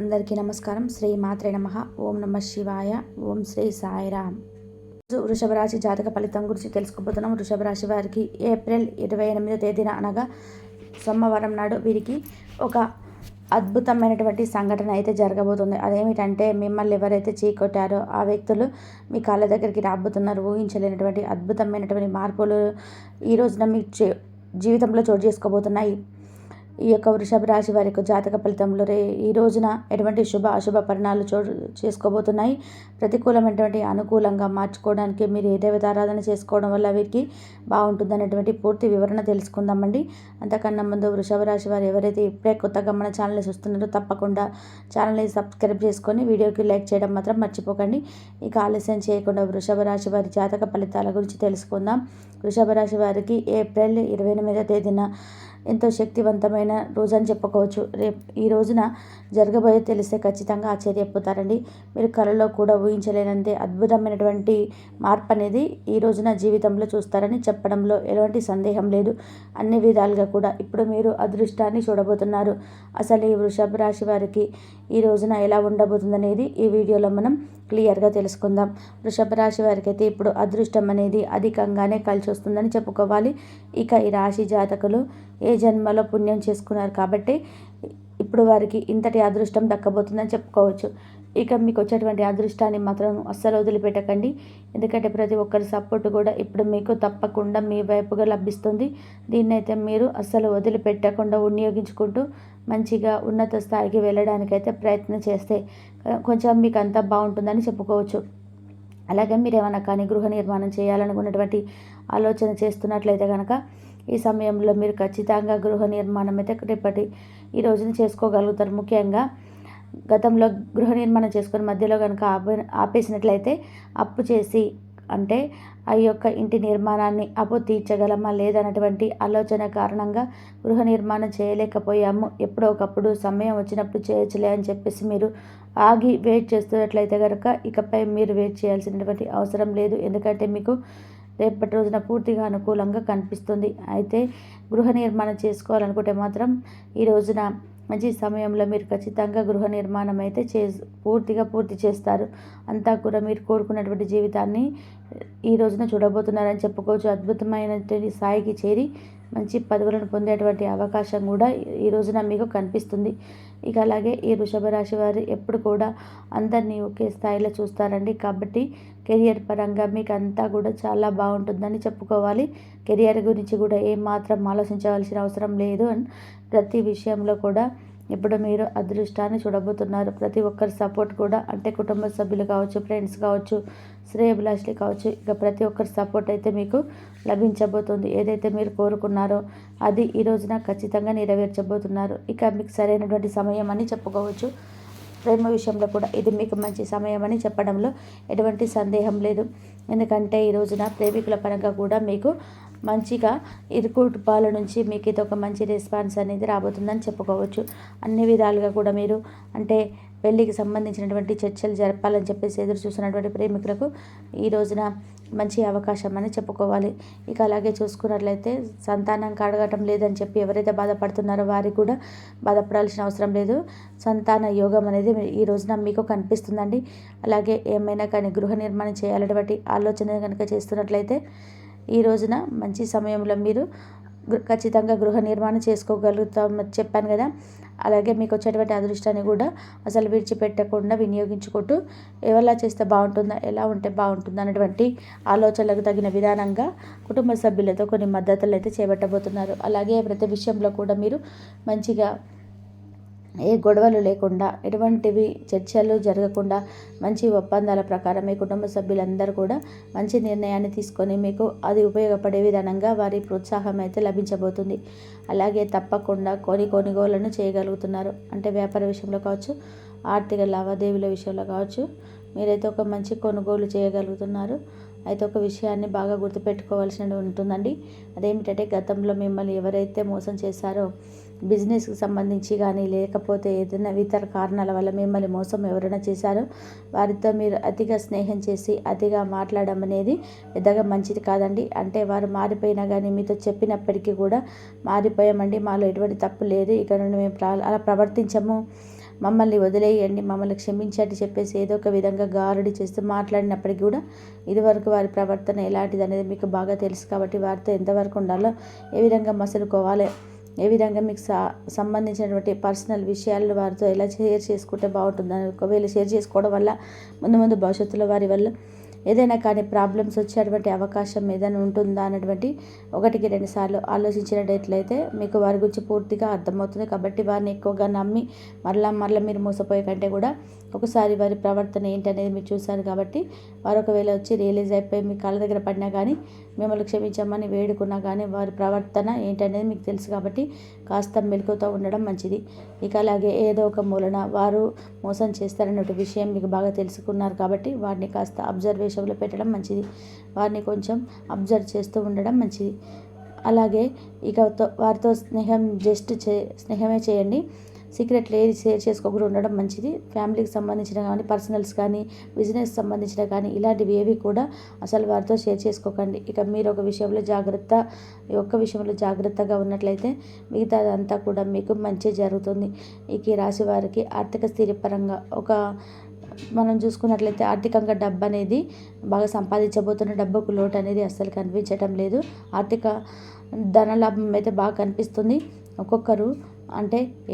అందరికీ నమస్కారం. శ్రీ మాత్రే నమః. ఓం నమ శివాయ. ఓం శ్రీ సాయిరామ్. వృషభ రాశి జాతక ఫలితం గురించి తెలుసుకోబోతున్నాం. వృషభ రాశి వారికి ఏప్రిల్ 28వ తేదీన అనగా సోమవారం నాడు వీరికి ఒక అద్భుతమైనటువంటి సంఘటన అయితే జరగబోతుంది. అదేమిటంటే మిమ్మల్ని ఎవరైతే చీకొట్టారో ఆ వ్యక్తులు మీ కాళ్ళ దగ్గరికి రాబోతున్నారు. ఊహించలేనటువంటి అద్భుతమైనటువంటి మార్పులు ఈ రోజున మీ జీవితంలో చోటు చేసుకోబోతున్నాయి. ఈ యొక్క వృషభ రాశి వారి యొక్క జాతక ఫలితంలో ఈ రోజున ఎటువంటి శుభ అశుభ పరిణామాలు చోటు చేసుకోబోతున్నాయి. ప్రతికూలమైనటువంటి అనుకూలంగా మార్చుకోవడానికి మీరు ఏ దేవతారాధన చేసుకోవడం వల్ల వీరికి బాగుంటుందనేటువంటి పూర్తి వివరణ తెలుసుకుందామండి. అంతకన్నా ముందు వృషభ రాశి వారు ఎవరైతే ఇప్పుడే కొత్తగా మన ఛానల్ని చూస్తున్నారో తప్పకుండా ఛానల్ని సబ్స్క్రైబ్ చేసుకొని వీడియోకి లైక్ చేయడం మాత్రం మర్చిపోకండి. ఇక ఆలస్యం చేయకుండా వృషభ రాశి వారి జాతక ఫలితాల గురించి తెలుసుకుందాం. వృషభ రాశి వారికి ఏప్రిల్ 28వ తేదీన ఎంతో శక్తివంతమైన రోజు అని చెప్పుకోవచ్చు. ఈ రోజున జరగబోయే తెలిస్తే ఖచ్చితంగా ఆశ్చర్యపోతారండి. మీరు కలలో కూడా ఊహించలేనంతే అద్భుతమైనటువంటి మార్పు అనేది ఈ రోజున జీవితంలో చూస్తారని చెప్పడంలో ఎలాంటి సందేహం లేదు. అన్ని విధాలుగా కూడా ఇప్పుడు మీరు అదృష్టాన్ని చూడబోతున్నారు. అసలు ఈ వృషభ రాశి వారికి ఈ రోజున ఎలా ఉండబోతుందనేది ఈ వీడియోలో మనం క్లియర్గా తెలుసుకుందాం. వృషభ రాశి వారికి అయితే ఇప్పుడు అదృష్టం అనేది అధికంగానే కలిసి వస్తుందని చెప్పుకోవాలి. ఇక ఈ రాశి జాతకులు ఏ జన్మలో పుణ్యం చేసుకున్నారు కాబట్టి ఇప్పుడు వారికి ఇంతటి అదృష్టం దక్కబోతుందని చెప్పుకోవచ్చు. ఇక మీకు వచ్చేటువంటి అదృష్టాన్ని మాత్రం అస్సలు వదిలిపెట్టకండి. ఎందుకంటే ప్రతి ఒక్కరి సపోర్ట్ కూడా ఇప్పుడు మీకు తప్పకుండా మీ వైపుగా లభిస్తుంది. దీన్నైతే మీరు అస్సలు వదిలిపెట్టకుండా వినియోగించుకుంటూ మంచిగా ఉన్నత స్థాయికి వెళ్ళడానికైతే ప్రయత్నం చేస్తే కొంచెం మీకు అంతా బాగుంటుందని చెప్పుకోవచ్చు. అలాగే మీరు ఏమైనా కానీ గృహ నిర్మాణం చేయాలనుకున్నటువంటి ఆలోచన చేస్తున్నట్లయితే కనుక ఈ సమయంలో మీరు ఖచ్చితంగా గృహ నిర్మాణం అయితే ఈ రోజున చేసుకోగలుగుతారు. ముఖ్యంగా గతంలో గృహ నిర్మాణం చేసుకొని మధ్యలో కనుక ఆపేసినట్లయితే అప్పు చేసి అంటే ఆ యొక్క ఇంటి నిర్మాణాన్ని అప్పు తీర్చగలమా లేదన్నటువంటి ఆలోచన కారణంగా గృహ నిర్మాణం చేయలేకపోయాము, ఎప్పుడో ఒకప్పుడు సమయం వచ్చినప్పుడు చేయొచ్చులే అని చెప్పేసి మీరు ఆగి వెయిట్ చేస్తున్నట్లయితే కనుక ఇకపై మీరు వెయిట్ చేయాల్సినటువంటి అవసరం లేదు. ఎందుకంటే మీకు రేపటి రోజున పూర్తిగా అనుకూలంగా కనిపిస్తుంది. అయితే గృహ నిర్మాణం చేసుకోవాలనుకుంటే మాత్రం ఈ రోజున మంచి సమయంలో మీరు ఖచ్చితంగా గృహ నిర్మాణం అయితే పూర్తి చేస్తారు. అంతా కూడా మీరు కోరుకున్నటువంటి జీవితాన్ని ఈ రోజున చూడబోతున్నారని చెప్పుకోవచ్చు. అద్భుతమైనటువంటి స్థాయికి చేరి మంచి పదవులను పొందేటువంటి అవకాశం కూడా ఈ రోజున మీకు కనిపిస్తుంది. ఇక అలాగే ఈ వృషభ రాశి వారు ఎప్పుడు కూడా అందరినీ ఒకే స్థాయిలో చూస్తారండి. కాబట్టి కెరియర్ పరంగా మీకు అంతా కూడా చాలా బాగుంటుందని చెప్పుకోవాలి. కెరియర్ గురించి కూడా ఏమాత్రం ఆలోచించవలసిన అవసరం లేదు. అని ప్రతి విషయంలో కూడా ఇప్పుడు మీరు అదృష్టాన్ని చూడబోతున్నారు. ప్రతి ఒక్కరి సపోర్ట్ కూడా అంటే కుటుంబ సభ్యులు కావచ్చు, ఫ్రెండ్స్ కావచ్చు, శ్రేయభిలాషులు కావచ్చు, ఇక ప్రతి ఒక్కరి సపోర్ట్ అయితే మీకు లభించబోతుంది. ఏదైతే మీరు కోరుకున్నారో అది ఈ రోజున ఖచ్చితంగా నెరవేర్చబోతున్నారు. ఇక మీకు సరైనటువంటి సమయం అని చెప్పుకోవచ్చు. ప్రేమ విషయంలో కూడా ఇది మీకు మంచి సమయం అని చెప్పడంలో ఎటువంటి సందేహం లేదు. ఎందుకంటే ఈ రోజున ప్రేమికుల పరంగా కూడా మీకు మంచిగా ఇరు కుటుంబాల నుంచి మీకు ఇది ఒక మంచి రెస్పాన్స్ అనేది రాబోతుందని చెప్పుకోవచ్చు. అన్ని విధాలుగా కూడా మీరు అంటే పెళ్ళికి సంబంధించినటువంటి చర్చలు జరపాలని చెప్పేసి ఎదురు చూస్తున్నటువంటి ప్రేమికులకు ఈ రోజున మంచి అవకాశం అని చెప్పుకోవాలి. ఇక అలాగే చూసుకున్నట్లయితే సంతానం కడగటం లేదని చెప్పి ఎవరైతే బాధపడుతున్నారో వారికి కూడా బాధపడాల్సిన అవసరం లేదు. సంతాన యోగం అనేది ఈ రోజున మీకు కనిపిస్తుందండి. అలాగే ఏమైనా కానీ గృహ నిర్మాణం చేయాలనేటువంటి ఆలోచన కనుక చేస్తున్నట్లయితే ఈ రోజున మంచి సమయంలో మీరు ఖచ్చితంగా గృహ నిర్మాణం చేసుకోగలుగుతాం చెప్పాను కదా. అలాగే మీకు వచ్చేటువంటి అదృష్టాన్ని కూడా అసలు విడిచిపెట్టకుండా వినియోగించుకుంటూ ఎవరిలా చేస్తే బాగుంటుందా, ఎలా ఉంటే బాగుంటుందా అనేటువంటి ఆలోచనలకు తగిన విధానంగా కుటుంబ సభ్యులతో కొన్ని మద్దతులు అయితే చేపట్టబోతున్నారు. అలాగే ప్రతి విషయంలో కూడా మీరు మంచిగా ఏ గొడవలు లేకుండా ఎటువంటివి చర్చలు జరగకుండా మంచి ఒప్పందాల ప్రకారం మీ కుటుంబ సభ్యులందరూ కూడా మంచి నిర్ణయాన్ని తీసుకొని మీకు అది ఉపయోగపడే విధానంగా వారి ప్రోత్సాహం అయితే లభించబోతుంది. అలాగే తప్పకుండా కొనుగోళ్లను చేయగలుగుతున్నారు. అంటే వ్యాపార విషయంలో కావచ్చు, ఆర్థిక లావాదేవీల విషయంలో కావచ్చు, మీరైతే ఒక మంచి కొనుగోలు చేయగలుగుతున్నారు. అయితే ఒక విషయాన్ని బాగా గుర్తుపెట్టుకోవాల్సి ఉంటుందండి. అదేమిటంటే గతంలో మిమ్మల్ని ఎవరైతే మోసం చేశారో బిజినెస్కి సంబంధించి కానీ లేకపోతే ఏదైనా ఇతర కారణాల వల్ల మిమ్మల్ని మోసం ఎవరైనా చేశారో వారితో మీరు అతిగా స్నేహం చేసి అతిగా మాట్లాడడం అనేది పెద్దగా మంచిది కాదండి. అంటే వారు మారిపోయినా కానీ మీతో చెప్పినప్పటికీ కూడా మారిపోయామండి, మాలో ఎటువంటి తప్పు లేదు, ఇక నుండి మేము అలా ప్రవర్తించము మమ్మల్ని వదిలేయండి, మమ్మల్ని క్షమించండి చెప్పేసి ఏదో ఒక విధంగా గారడి చేస్తూ మాట్లాడినప్పటికీ కూడా ఇదివరకు వారి ప్రవర్తన ఎలాంటిది అనేది మీకు బాగా తెలుసు కాబట్టి వారితో ఎంతవరకు ఉండాలో, ఏ విధంగా మసులుకోవాలి, ఏ విధంగా మీకు సంబంధించినటువంటి పర్సనల్ విషయాలు వారితో ఎలా షేర్ చేసుకుంటే బాగుంటుందని, ఒకవేళ షేర్ చేసుకోవడం వల్ల ముందు భవిష్యత్తులో వారి వల్ల ఏదైనా కానీ ప్రాబ్లమ్స్ వచ్చేటువంటి అవకాశం ఏదైనా ఉంటుందా అన్నటువంటి 1-2 సార్లు ఆలోచించినట్లయితే మీకు వారి గురించి పూర్తిగా అర్థమవుతుంది. కాబట్టి వారిని ఎక్కువగా నమ్మి మరలా మీరు మోసపోయే కంటే కూడా ఒకసారి వారి ప్రవర్తన ఏంటనేది మీరు చూశారు కాబట్టి వారు ఒకవేళ వచ్చి రియలైజ్ అయిపోయి మీ కాళ్ళ దగ్గర పడినా కానీ మిమ్మల్ని క్షమించమని వేడుకున్నా కానీ వారి ప్రవర్తన ఏంటనేది మీకు తెలుసు కాబట్టి కాస్త మెలకువతో ఉండడం మంచిది. ఇక అలాగే ఏదో ఒక మూలన వారు మోసం చేస్తారనే విషయం మీకు బాగా తెలుసుకున్నారు కాబట్టి వారిని కాస్త అబ్జర్వేషన్లో పెట్టడం మంచిది. వారిని కొంచెం అబ్జర్వ్ చేస్తూ ఉండడం మంచిది. అలాగే ఇక వారితో స్నేహమే చేయండి. సీక్రెట్లు ఏది షేర్ చేసుకోకుండా ఉండడం మంచిది. ఫ్యామిలీకి సంబంధించిన కానీ, పర్సనల్స్ కానీ, బిజినెస్ సంబంధించిన కానీ ఇలాంటివి ఏవి కూడా అసలు వారితో షేర్ చేసుకోకండి. ఇక మీరు ఒక్క విషయంలో జాగ్రత్తగా ఉన్నట్లయితే మిగతాదంతా కూడా మీకు మంచి జరుగుతుంది. ఇక ఈ రాశి వారికి ఆర్థిక స్థితిపరంగా మనం చూసుకున్నట్లయితే ఆర్థికంగా డబ్బు అనేది బాగా సంపాదించబోతున్న డబ్బుకు లోటు అనేది అస్సలు కనిపించటం లేదు. ఆర్థిక ధనలాభం అయితే బాగా కనిపిస్తుంది. ఒక్కొక్కరు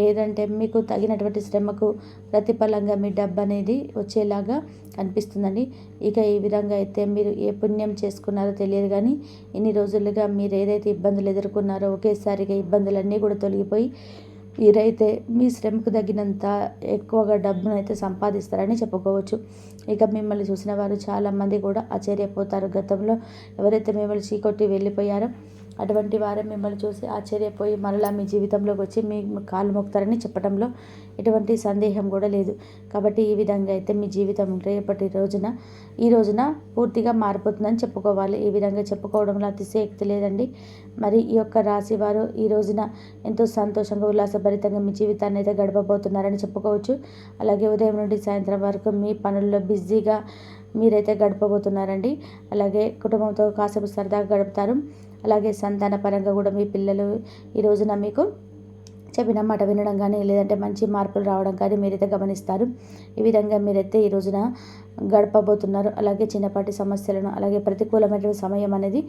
ఏదంటే మీకు తగినటువంటి శ్రమకు ప్రతిఫలంగా మీ డబ్బు అనేది వచ్చేలాగా కనిపిస్తుందండి. ఇక ఈ విధంగా అయితే మీరు ఏ పుణ్యం చేసుకున్నారో తెలియదు కానీ ఇన్ని రోజులుగా మీరు ఏదైతే ఇబ్బందులు ఎదుర్కొన్నారో ఒకేసారిగా ఇబ్బందులన్నీ కూడా తొలగిపోయి మీరైతే మీ శ్రమకు తగినంత ఎక్కువగా డబ్బును అయితే సంపాదిస్తారని చెప్పుకోవచ్చు. ఇక మిమ్మల్ని చూసిన వారు చాలామంది కూడా ఆశ్చర్యపోతారు. గతంలో ఎవరైతే మిమ్మల్ని చీకొట్టి వెళ్ళిపోయారో అటువంటి వారే మిమ్మల్ని చూసి ఆశ్చర్యపోయి మరలా మీ జీవితంలోకి వచ్చి మీ కాళ్ళు మొక్కుతారని చెప్పడంలో ఎటువంటి సందేహం కూడా లేదు. కాబట్టి ఈ విధంగా అయితే మీ జీవితం ఈ రోజున పూర్తిగా మారిపోతుందని చెప్పుకోవాలి. ఈ విధంగా చెప్పుకోవడంలో అతిశయోక్తి లేదండి. మరి ఈ యొక్క రాశి వారు ఈ రోజున ఎంతో సంతోషంగా ఉల్లాసభరితంగా మీ జీవితాన్ని అయితే గడపబోతున్నారని చెప్పుకోవచ్చు. అలాగే ఉదయం నుండి సాయంత్రం వరకు మీ పనుల్లో బిజీగా మీరైతే గడపబోతున్నారండి. అలాగే కుటుంబంతో కాసేపు సరదాగా గడుపుతారు. అలాగే సంతాన పరంగా కూడా మీ పిల్లలు ఈ రోజున మీకు చెప్పిన మాట వినడం కానీ లేదంటే మంచి మార్పులు రావడం కానీ మీరైతే గమనిస్తారు. ఈ విధంగా మీరైతే ఈ రోజున గడపబోతున్నారు. అలాగే చిన్నపాటి సమస్యలను అలాగే ప్రతికూలమైన సమయం అనేది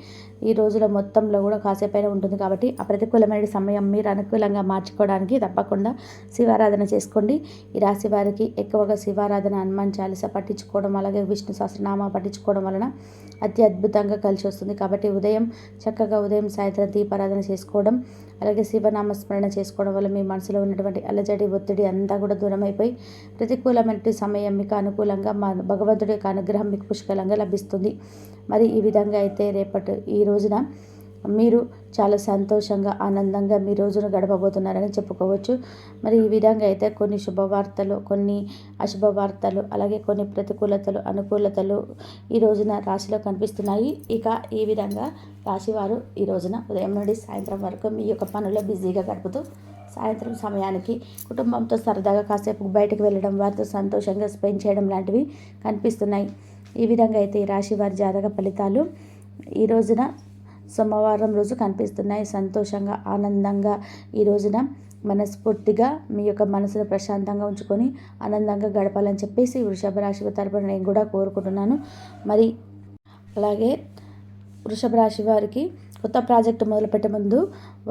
ఈ రోజుల మొత్తంలో కూడా కాసేపైన ఉంటుంది కాబట్టి ఆ ప్రతికూలమైన సమయం మీరు అనుకూలంగా మార్చుకోవడానికి తప్పకుండా శివారాధన చేసుకోండి. ఈ రాశి వారికి ఎక్కువగా శివారాధన, హనుమాన్ చాలీస పట్టించుకోవడం అలాగే విష్ణు సహస్రనామ పట్టించుకోవడం వలన అతి అద్భుతంగా కలిసి వస్తుంది. కాబట్టి ఉదయం సాయంత్రం దీపారాధన చేసుకోవడం అలాగే శివనామస్మరణ చేసుకోవడం వల్ల మీ మనసులో ఉన్నటువంటి అలజడి ఒత్తిడి అంతా కూడా దూరం అయిపోయి ప్రతికూలమైన సమయం మీకు అనుకూలంగా భగవంతుడి యొక్క అనుగ్రహం మీకు పుష్కలంగా లభిస్తుంది. మరి ఈ విధంగా అయితే ఈ రోజున మీరు చాలా సంతోషంగా ఆనందంగా మీ రోజును గడపబోతున్నారని చెప్పుకోవచ్చు. మరి ఈ విధంగా అయితే కొన్ని శుభవార్తలు, కొన్ని అశుభవార్తలు అలాగే కొన్ని ప్రతికూలతలు, అనుకూలతలు ఈ రోజున రాశిలో కనిపిస్తున్నాయి. ఇక ఈ విధంగా రాశివారు ఈ రోజున ఉదయం నుండి సాయంత్రం వరకు మీ యొక్క పనుల్లో బిజీగా గడుపుతూ సాయంత్రం సమయానికి కుటుంబంతో సరదాగా కాసేపు బయటకు వెళ్ళడం, వారితో సంతోషంగా స్పెండ్ చేయడం లాంటివి కనిపిస్తున్నాయి. ఈ విధంగా అయితే ఈ రాశి వారి జాతక ఫలితాలు ఈ రోజున సోమవారం రోజు కనిపిస్తున్నాయి. సంతోషంగా ఆనందంగా ఈ రోజున మనస్ఫూర్తిగా మీ యొక్క మనసును ప్రశాంతంగా ఉంచుకొని ఆనందంగా గడపాలని చెప్పేసి వృషభ రాశి తరపున నేను కూడా కోరుకుంటున్నాను. మరి అలాగే వృషభ రాశి వారికి కొత్త ప్రాజెక్టు మొదలుపెట్టే ముందు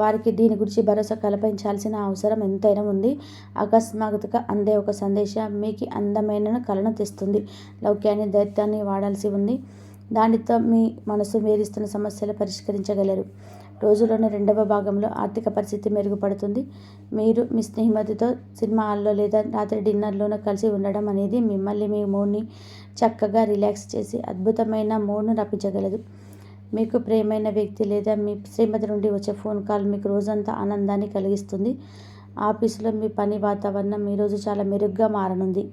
వారికి దీని గురించి భరోసా కల్పించాల్సిన అవసరం ఎంతైనా ఉంది. అకస్మాత్తుగా అందే ఒక సందేశం మీకు అందమైన కలను తెస్తుంది. లౌక్యాన్ని, దైత్యాన్ని వాడాల్సి ఉంది. దానితో మీ మనసు వేధిస్తున్న సమస్యలు పరిష్కరించగలరు. రోజులోని 2వ భాగంలో ఆర్థిక పరిస్థితి మెరుగుపడుతుంది. మీరు మీ స్నేహితుడితో సినిమా హాల్లో లేదా రాత్రి డిన్నర్లోనూ కలిసి ఉండడం అనేది మిమ్మల్ని మీ మూడ్ని చక్కగా రిలాక్స్ చేసి అద్భుతమైన మూడ్ను రప్పించగలదు. మీకు ప్రియమైన వ్యక్తి లేదా మీ శ్రీమతి నుండి వచ్చే ఫోన్ కాల్ మీకు రోజంతా ఆనందాన్ని కలిగిస్తుంది. ఆఫీసులో మీ పని వాతావరణం ఈరోజు చాలా మెరుగ్గా మారనుంది.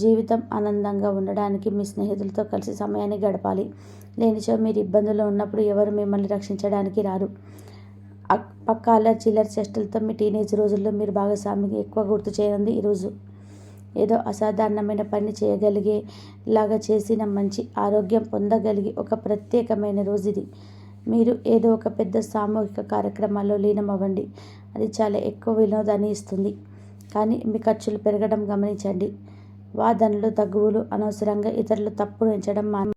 జీవితం ఆనందంగా ఉండడానికి మీ స్నేహితులతో కలిసి సమయాన్ని గడపాలి. లేనిచో మీరు ఇబ్బందుల్లో ఉన్నప్పుడు ఎవరు మిమ్మల్ని రక్షించడానికి రారు. పక్క అల్లరి చిల్లర చేష్టలతో మీ టీనేజ్ రోజుల్లో మీరు భాగస్వామికి ఎక్కువ గుర్తు చేయనుంది. ఈరోజు ఏదో అసాధారణమైన పని చేయగలిగేలాగా చేసిన మంచి ఆరోగ్యం పొందగలిగే ఒక ప్రత్యేకమైన రోజు ఇది. మీరు ఏదో ఒక పెద్ద సామూహిక కార్యక్రమాల్లో లీనమవ్వండి. అది చాలా ఎక్కువ వినోదాన్ని ఇస్తుంది. కానీ మీ ఖర్చులు పెరగడం గమనించండి. వాదనలు, తగువులు, అనవసరంగా ఇతరులు తప్పును ఎంచడం